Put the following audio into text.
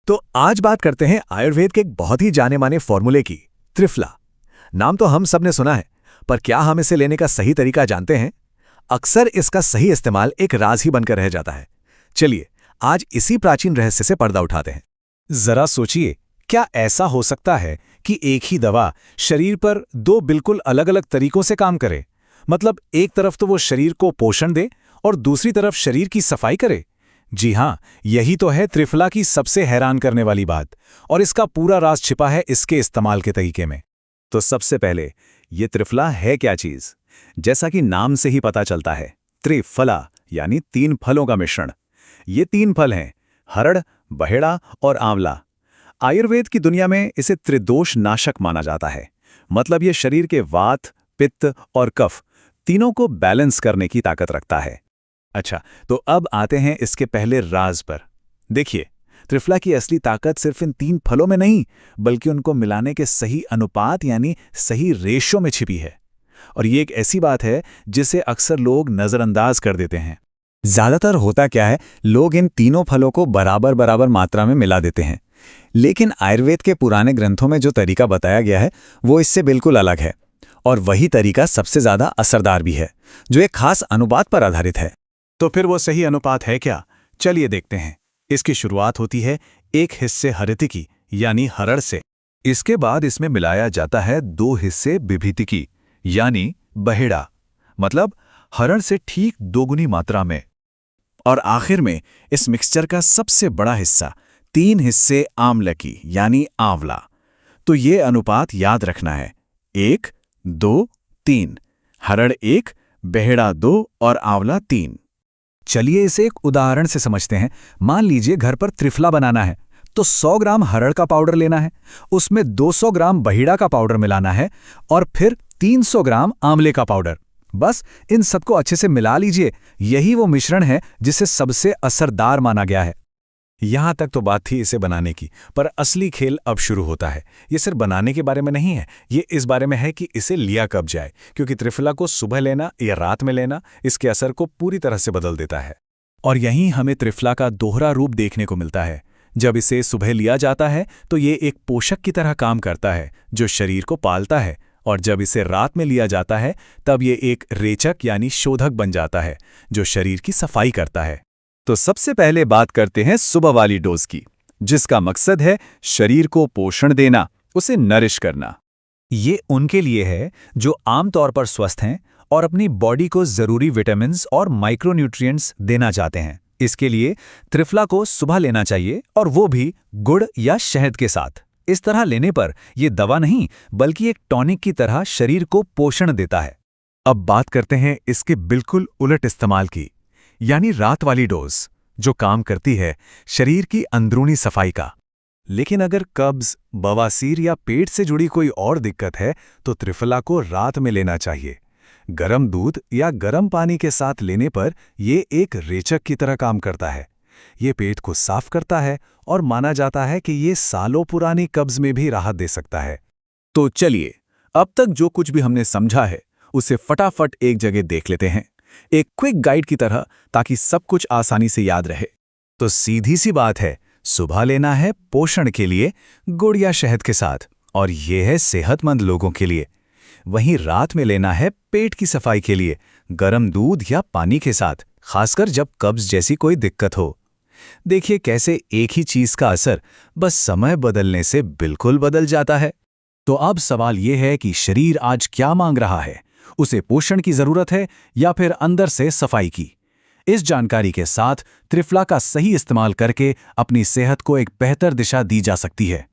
तो आज बात करते हैं आयुर्वेद के एक बहुत ही जाने माने फॉर्मूले की, त्रिफला। नाम तो हम सब ने सुना है, पर क्या हम इसे लेने का सही तरीका जानते हैं? अक्सर इसका सही इस्तेमाल एक राज ही बनकर रह जाता है। चलिए आज इसी प्राचीन रहस्य से पर्दा उठाते हैं। जरा सोचिए, क्या ऐसा हो सकता है कि एक ही दवा शरीर पर दो बिल्कुल अलग अलग तरीकों से काम करे? मतलब एक तरफ तो वो शरीर को पोषण दे और दूसरी तरफ शरीर की सफाई करे। जी हाँ, यही तो है त्रिफला की सबसे हैरान करने वाली बात, और इसका पूरा राज छिपा है इसके इस्तेमाल के तरीके में। तो सबसे पहले ये त्रिफला है क्या चीज? जैसा कि नाम से ही पता चलता है, त्रिफला यानी तीन फलों का मिश्रण। ये तीन फल हैं, हरड़, बहेड़ा और आंवला। आयुर्वेद की दुनिया में इसे त्रिदोष नाशक माना जाता है। मतलब ये शरीर के वात, पित्त और कफ तीनों को बैलेंस करने की ताकत रखता है। अच्छा, तो अब आते हैं इसके पहले राज पर। देखिए, त्रिफला की असली ताकत सिर्फ इन तीन फलों में नहीं, बल्कि उनको मिलाने के सही अनुपात यानी सही रेशो में छिपी है। और ये एक ऐसी बात है जिसे अक्सर लोग नज़रअंदाज कर देते हैं। ज्यादातर होता क्या है, लोग इन तीनों फलों को बराबर बराबर मात्रा में मिला देते हैं। लेकिन आयुर्वेद के पुराने ग्रंथों में जो तरीका बताया गया है वो इससे बिल्कुल अलग है, और वही तरीका सबसे ज्यादा असरदार भी है, जो एक खास अनुपात पर आधारित है। तो फिर वो सही अनुपात है क्या? चलिए देखते हैं। इसकी शुरुआत होती है एक हिस्से हरितिकी यानी हरड़ से। इसके बाद इसमें मिलाया जाता है 2 हिस्से बिभितिकी यानी बहेड़ा, मतलब हरड़ से ठीक 2 गुनी मात्रा में। और आखिर में इस मिक्सचर का सबसे बड़ा हिस्सा 3 हिस्से आमलकी यानी आंवला। तो ये अनुपात याद रखना है, 1, 2, 3। हरड़ 1, बहेड़ा 2 और आंवला 3। चलिए इसे एक उदाहरण से समझते हैं। मान लीजिए घर पर त्रिफला बनाना है, तो 100 ग्राम हरड़ का पाउडर लेना है, उसमें 200 ग्राम बहीड़ा का पाउडर मिलाना है और फिर 300 ग्राम आंवले का पाउडर। बस इन सबको अच्छे से मिला लीजिए। यही वो मिश्रण है जिसे सबसे असरदार माना गया है। यहां तक तो बात थी इसे बनाने की, पर असली खेल अब शुरू होता है। ये सिर्फ बनाने के बारे में नहीं है, ये इस बारे में है कि इसे लिया कब जाए, क्योंकि त्रिफला को सुबह लेना या रात में लेना इसके असर को पूरी तरह से बदल देता है। और यहीं हमें त्रिफला का दोहरा रूप देखने को मिलता है। जब इसे सुबह लिया जाता है तो ये एक पोषक की तरह काम करता है जो शरीर को पालता है, और जब इसे रात में लिया जाता है तब ये एक रेचक यानी शोधक बन जाता है जो शरीर की सफाई करता है। तो सबसे पहले बात करते हैं सुबह वाली डोज की, जिसका मकसद है शरीर को पोषण देना, उसे नरिश करना। ये उनके लिए है जो आमतौर पर स्वस्थ हैं और अपनी बॉडी को जरूरी विटामिन्स और माइक्रोन्यूट्रिएंट्स देना चाहते हैं। इसके लिए त्रिफला को सुबह लेना चाहिए, और वो भी गुड़ या शहद के साथ। इस तरह लेने पर यह दवा नहीं बल्कि एक टॉनिक की तरह शरीर को पोषण देता है। अब बात करते हैं इसके बिल्कुल उलट इस्तेमाल की, यानी रात वाली डोज, जो काम करती है शरीर की अंदरूनी सफाई का। लेकिन अगर कब्ज, बवासीर या पेट से जुड़ी कोई और दिक्कत है तो त्रिफला को रात में लेना चाहिए। गरम दूध या गरम पानी के साथ लेने पर यह एक रेचक की तरह काम करता है। ये पेट को साफ करता है और माना जाता है कि ये सालों पुरानी कब्ज में भी राहत दे सकता है। तो चलिए, अब तक जो कुछ भी हमने समझा है उसे फटाफट एक जगह देख लेते हैं, एक क्विक गाइड की तरह, ताकि सब कुछ आसानी से याद रहे। तो सीधी सी बात है, सुबह लेना है पोषण के लिए गुड़ या शहद के साथ, और यह है सेहतमंद लोगों के लिए। वहीं रात में लेना है पेट की सफाई के लिए गरम दूध या पानी के साथ, खासकर जब कब्ज जैसी कोई दिक्कत हो। देखिए कैसे एक ही चीज का असर बस समय बदलने से बिल्कुल बदल जाता है। तो अब सवाल यह है कि शरीर आज क्या मांग रहा है? उसे पोषण की जरूरत है या फिर अंदर से सफाई की? इस जानकारी के साथ त्रिफला का सही इस्तेमाल करके अपनी सेहत को एक बेहतर दिशा दी जा सकती है।